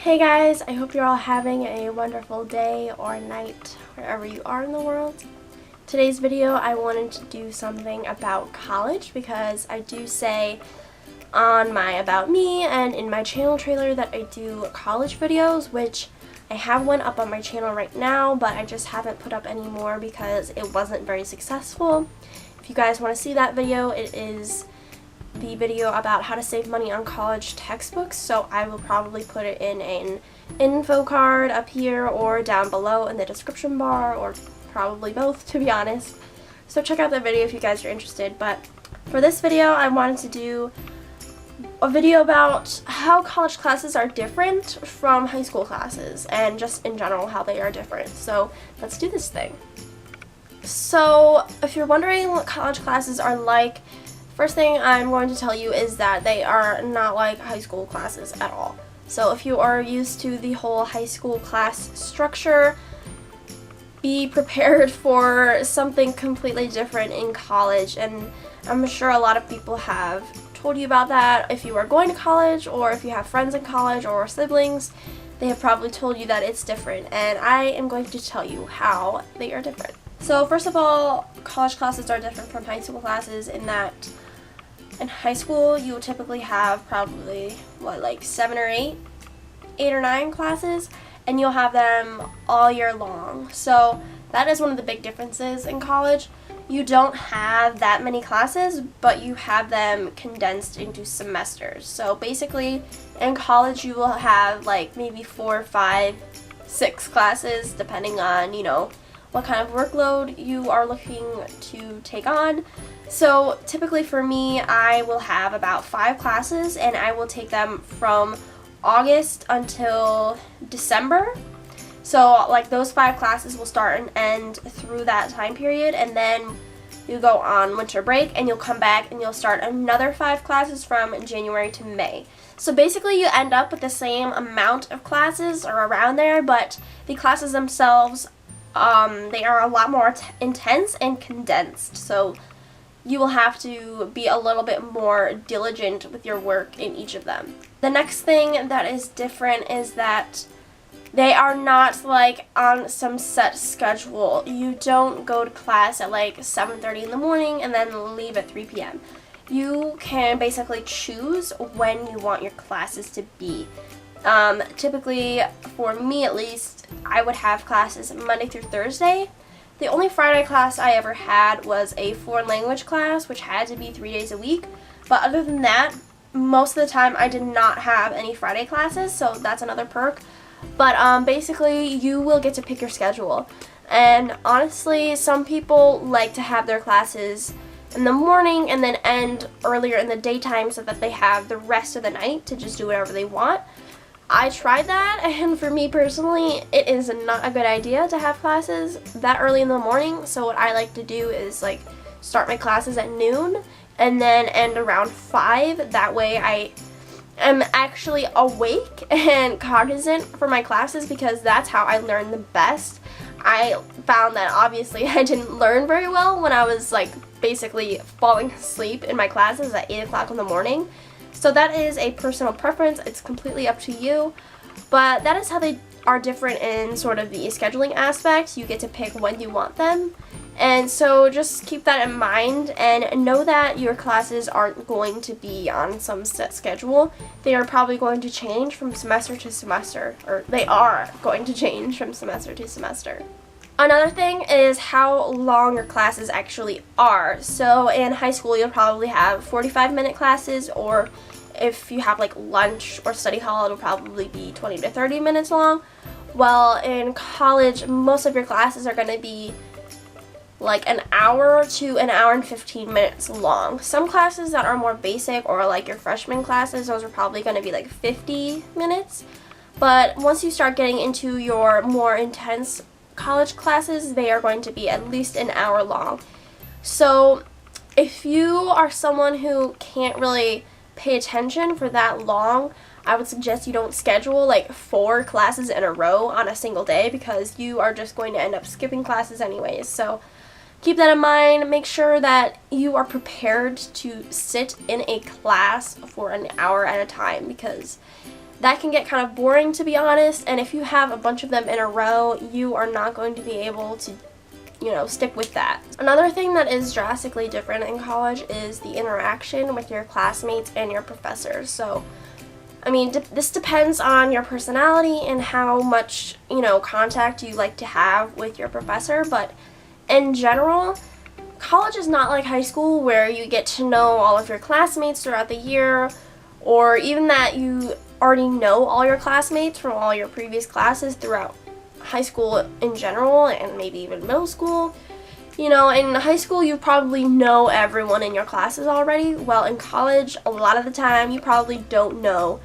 Hey guys, I hope you're all having a wonderful day or night wherever you are in the world. Today's video I wanted to do something about college because I do say on my About Me and in my channel trailer that I do college videos, which I have one up on my channel right now, but I just haven't put up any more because it wasn't very successful. If you guys want to see that video, it is the video about how to save money on college textbooks, so I will probably put it in an info card up here or down below in the description bar, or probably both, to be honest. So check out that video if you guys are interested. But for this video I wanted to do a video about how college classes are different from high school classes and just in general how they are different. So let's do this thing. So if you're wondering what college classes are like, first thing I'm going to tell you is that they are not like high school classes at all. So if you are used to the whole high school class structure, be prepared for something completely different in college, and I'm sure a lot of people have told you about that. If you are going to college, or if you have friends in college or siblings, they have probably told you that it's different, and I am going to tell you how they are different. So first of all, college classes are different from high school classes in that in high school you will typically have probably like 7 or 8 or 9 classes, and you'll have them all year long. So that is one of the big differences in college. You don't have that many classes, but you have them condensed into semesters. So basically in college you will have like maybe 4, 5, 6 classes depending on, what kind of workload you are looking to take on. So typically for me, I will have about 5 classes, and I will take them from August until December. So like those 5 classes will start and end through that time period, and then you go on winter break and you'll come back and you'll start another 5 classes from January to May. So basically you end up with the same amount of classes or around there, but the classes themselves, they are a lot more intense and condensed. So you will have to be a little bit more diligent with your work in each of them. The next thing that is different is that they are not like on some set schedule. You don't go to class at like 7:30 in the morning and then leave at 3 p.m. You can basically choose when you want your classes to be. Typically, for me at least, I would have classes Monday through Thursday. The only Friday class I ever had was a foreign language class, which had to be 3 days a week. But other than that, most of the time I did not have any Friday classes, so that's another perk. But basically, you will get to pick your schedule. And honestly, some people like to have their classes in the morning and then end earlier in the daytime so that they have the rest of the night to just do whatever they want. I tried that, and for me personally, it is not a good idea to have classes that early in the morning. So what I like to do is like start my classes at noon and then end around 5. That way I am actually awake and cognizant for my classes, because that's how I learn the best. I found that obviously I didn't learn very well when I was like basically falling asleep in my classes at 8 o'clock in the morning. So that is a personal preference. It's completely up to you. But that is how they are different in sort of the scheduling aspect. You get to pick when you want them. And so just keep that in mind and know that your classes aren't going to be on some set schedule. They are probably going to change from semester to semester, or they are going to change from semester to semester. Another thing is how long your classes actually are. So in high school, you'll probably have 45-minute classes, or if you have like lunch or study hall, it'll probably be 20 to 30 minutes long. Well, in college, most of your classes are going to be like an hour to an hour and 15 minutes long. Some classes that are more basic, or like your freshman classes, those are probably going to be like 50 minutes. But once you start getting into your more intense college classes, they are going to be at least an hour long. So if you are someone who can't really pay attention for that long, I would suggest you don't schedule like 4 classes in a row on a single day, because you are just going to end up skipping classes anyways. So keep that in mind. Make sure that you are prepared to sit in a class for an hour at a time, because that can get kind of boring, to be honest, and if you have a bunch of them in a row, you are not going to be able to, you know, stick with that. Another thing that is drastically different in college is the interaction with your classmates and your professors. So, I mean, this depends on your personality and how much, you know, contact you like to have with your professor, but in general, college is not like high school where you get to know all of your classmates throughout the year, or even that you already know all your classmates from all your previous classes throughout high school in general, and maybe even middle school. You know, in high school you probably know everyone in your classes already. Well, in college, a lot of the time you probably don't know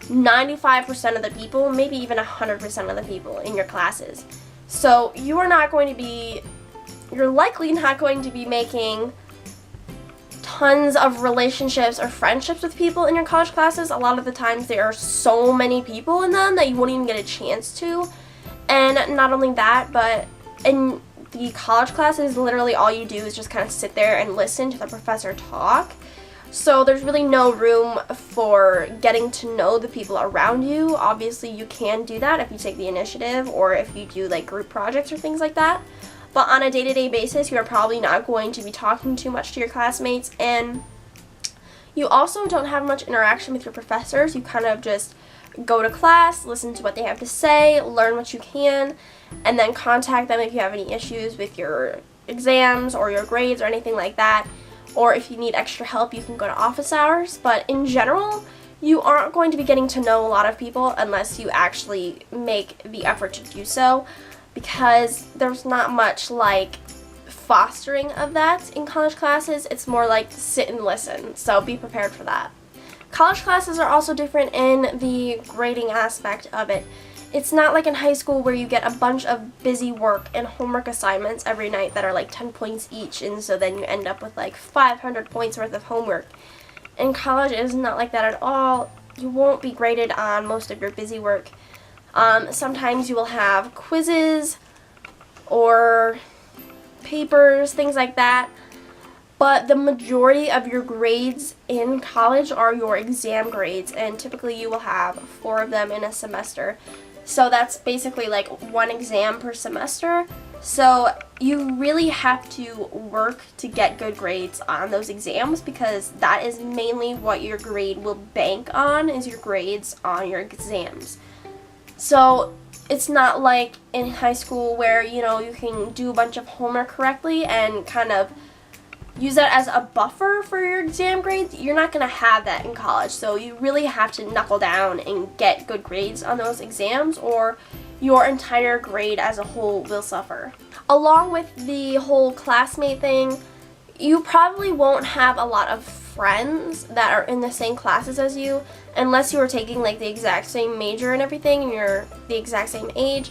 95% of the people, maybe even 100% of the people in your classes. So you're likely not going to be making tons of relationships or friendships with people in your college classes. A lot of the times there are so many people in them that you won't even get a chance to. And not only that, but in the college classes, literally all you do is just kind of sit there and listen to the professor talk. So there's really no room for getting to know the people around you. Obviously you can do that if you take the initiative or if you do like group projects or things like that. But on a day-to-day basis, you are probably not going to be talking too much to your classmates, and you also don't have much interaction with your professors. You kind of just go to class, listen to what they have to say, learn what you can, and then contact them if you have any issues with your exams or your grades or anything like that. Or if you need extra help, you can go to office hours. But in general, you aren't going to be getting to know a lot of people unless you actually make the effort to do so, because there's not much like fostering of that in college classes. It's more like sit and listen, so be prepared for that. College classes are also different in the grading aspect of it. It's not like in high school where you get a bunch of busy work and homework assignments every night that are like 10 points each, and so then you end up with like 500 points worth of homework. In college, it is not like that at all. You won't be graded on most of your busy work. Sometimes you will have quizzes or papers, things like that. But the majority of your grades in college are your exam grades, and typically you will have 4 of them in a semester. So that's basically like 1 exam per semester. So you really have to work to get good grades on those exams, because that is mainly what your grade will bank on, is your grades on your exams. So it's not like in high school where, you know, you can do a bunch of homework correctly and kind of use that as a buffer for your exam grades. You're not going to have that in college. So you really have to knuckle down and get good grades on those exams, or your entire grade as a whole will suffer. Along with the whole classmate thing, you probably won't have a lot of friends that are in the same classes as you, unless you are taking like the exact same major and everything and you're the exact same age.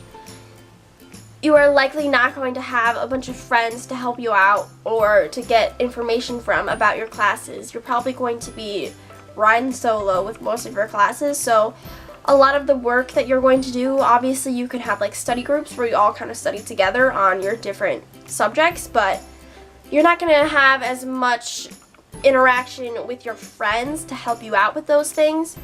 You are likely not going to have a bunch of friends to help you out or to get information from about your classes. You're probably going to be riding solo with most of your classes, so a lot of the work that you're going to do, obviously you can have like study groups where you all kind of study together on your different subjects, but you're not going to have as much interaction with your friends to help you out with those things.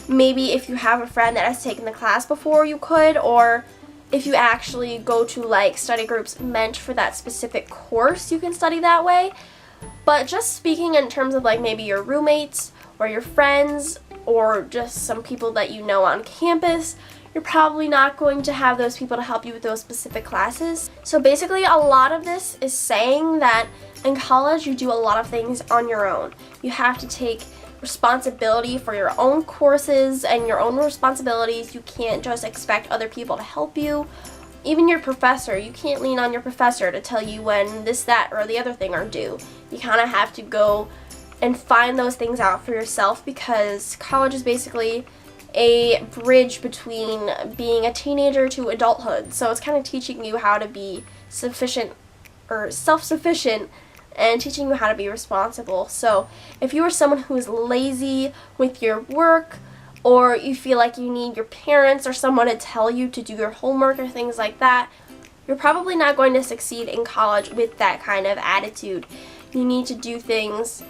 Maybe if you have a friend that has taken the class before, you could, or if you actually go to like study groups meant for that specific course, you can study that way. But just speaking in terms of like maybe your roommates or your friends or just some people that you know on campus, you're probably not going to have those people to help you with those specific classes. So basically a lot of this is saying that in college you do a lot of things on your own. You have to take responsibility for your own courses and your own responsibilities. You can't just expect other people to help you. Even your professor, you can't lean on your professor to tell you when this, that, or the other thing are due. You kind of have to go and find those things out for yourself, because college is basically a bridge between being a teenager to adulthood. So it's kind of teaching you how to be sufficient or self-sufficient and teaching you how to be responsible. So if you are someone who is lazy with your work, or you feel like you need your parents or someone to tell you to do your homework or things like that, you're probably not going to succeed in college with that kind of attitude. You need to do things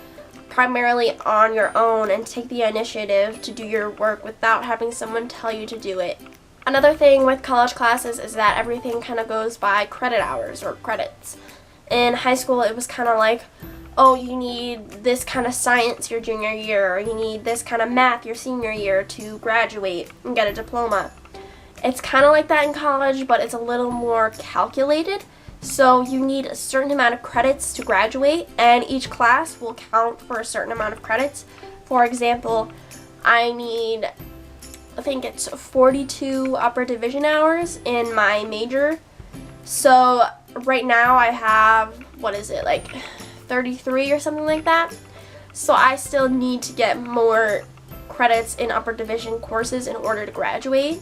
primarily on your own and take the initiative to do your work without having someone tell you to do it. Another thing with college classes is that everything kind of goes by credit hours or credits. In high school, it was kind of like, oh, you need this kind of science your junior year, or you need this kind of math your senior year to graduate and get a diploma. It's kind of like that in college, but it's a little more calculated. So you need a certain amount of credits to graduate, and each class will count for a certain amount of credits. For example, I think it's 42 upper division hours in my major. So right now I have, like 33 or something like that. So I still need to get more credits in upper division courses in order to graduate.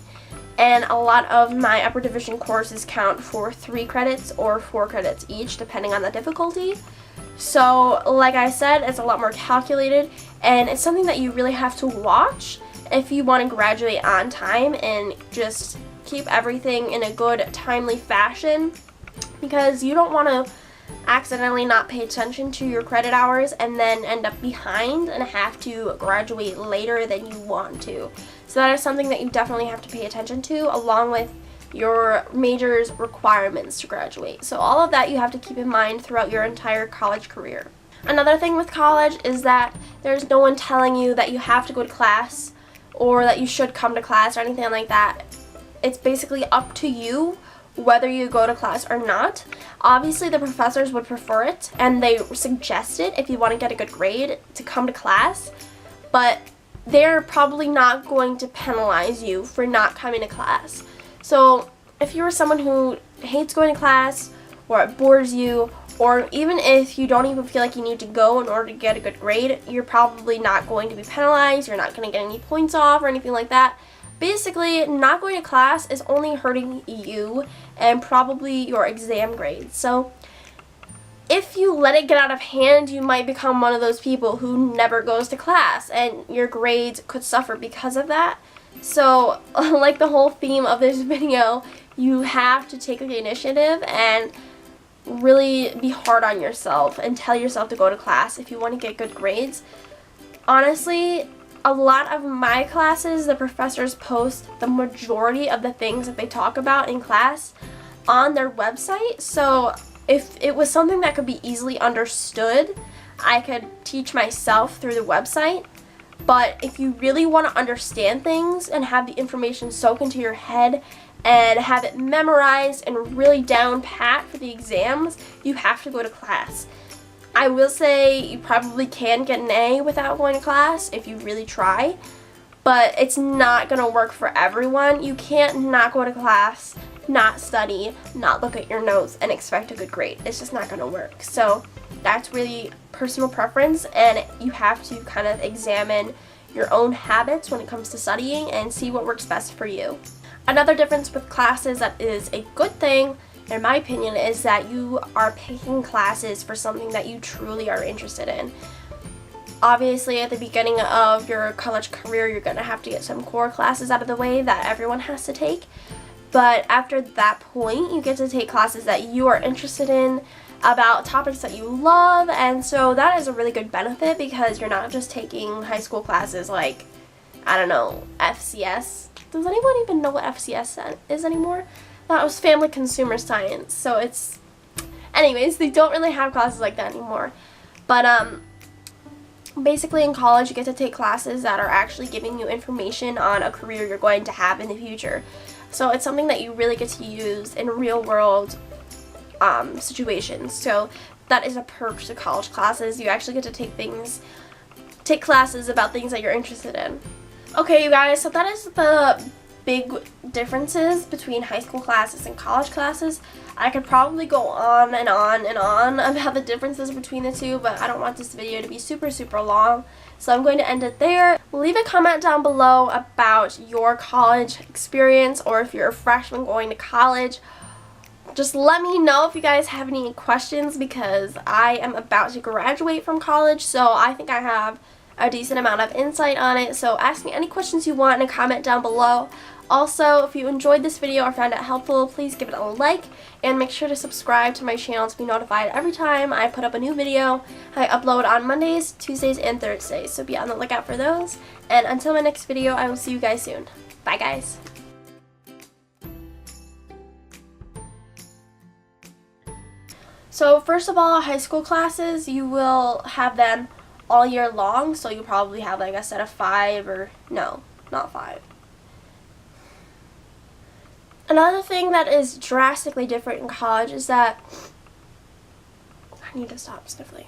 And a lot of my upper division courses count for 3 credits or 4 credits each, depending on the difficulty. So like I said, it's a lot more calculated, and it's something that you really have to watch if you want to graduate on time and just keep everything in a good, timely fashion, because you don't want to accidentally not pay attention to your credit hours and then end up behind and have to graduate later than you want to. So that is something that you definitely have to pay attention to, along with your major's requirements to graduate. So all of that you have to keep in mind throughout your entire college career. Another thing with college is that there's no one telling you that you have to go to class or that you should come to class or anything like that. It's basically up to you whether you go to class or not. Obviously the professors would prefer it, and they suggest it if you want to get a good grade to come to class, but they're probably not going to penalize you for not coming to class. So if you're someone who hates going to class, or it bores you, or even if you don't even feel like you need to go in order to get a good grade, you're probably not going to be penalized, you're not going to get any points off or anything like that. Basically, not going to class is only hurting you and probably your exam grades. So if you let it get out of hand, you might become one of those people who never goes to class, and your grades could suffer because of that. So like the whole theme of this video, you have to take the initiative and really be hard on yourself and tell yourself to go to class if you want to get good grades. Honestly, a lot of my classes, the professors post the majority of the things that they talk about in class on their website. So if it was something that could be easily understood, I could teach myself through the website. But if you really want to understand things and have the information soak into your head and have it memorized and really down pat for the exams, you have to go to class. I will say you probably can get an A without going to class if you really try, but it's not going to work for everyone. You can't not go to class, not study, not look at your notes, and expect a good grade. It's just not going to work. So that's really personal preference, and you have to kind of examine your own habits when it comes to studying and see what works best for you. Another difference with classes that is a good thing, in my opinion, is that you are picking classes for something that you truly are interested in. Obviously, at the beginning of your college career, you're going to have to get some core classes out of the way that everyone has to take. But after that point, you get to take classes that you are interested in, about topics that you love, and so that is a really good benefit because you're not just taking high school classes like, I don't know, FCS. Does anyone even know what FCS is anymore? That was Family Consumer Science. So it's, anyways, they don't really have classes like that anymore. But basically in college you get to take classes that are actually giving you information on a career you're going to have in the future. So it's something that you really get to use in real world situations. So that is a perk to college classes. You actually get to take classes about things that you're interested in. Okay, you guys, so that is the big differences between high school classes and college classes. I could probably go on and on and on about the differences between the two, but I don't want this video to be super long, so I'm going to end it there. Leave a comment down below about your college experience, or if you're a freshman going to college. Just let me know if you guys have any questions, because I am about to graduate from college, so I think I have a decent amount of insight on it. So ask me any questions you want in a comment down below. Also, if you enjoyed this video or found it helpful, please give it a like and make sure to subscribe to my channel to be notified every time I put up a new video. I upload on Mondays, Tuesdays, and Thursdays, so be on the lookout for those. And until my next video, I will see you guys soon. Bye, guys. So first of all, high school classes, you will have them all year long, so you'll probably have like a set of 5 or no, not 5. Another thing that is drastically different in college is that I need to stop sniffling.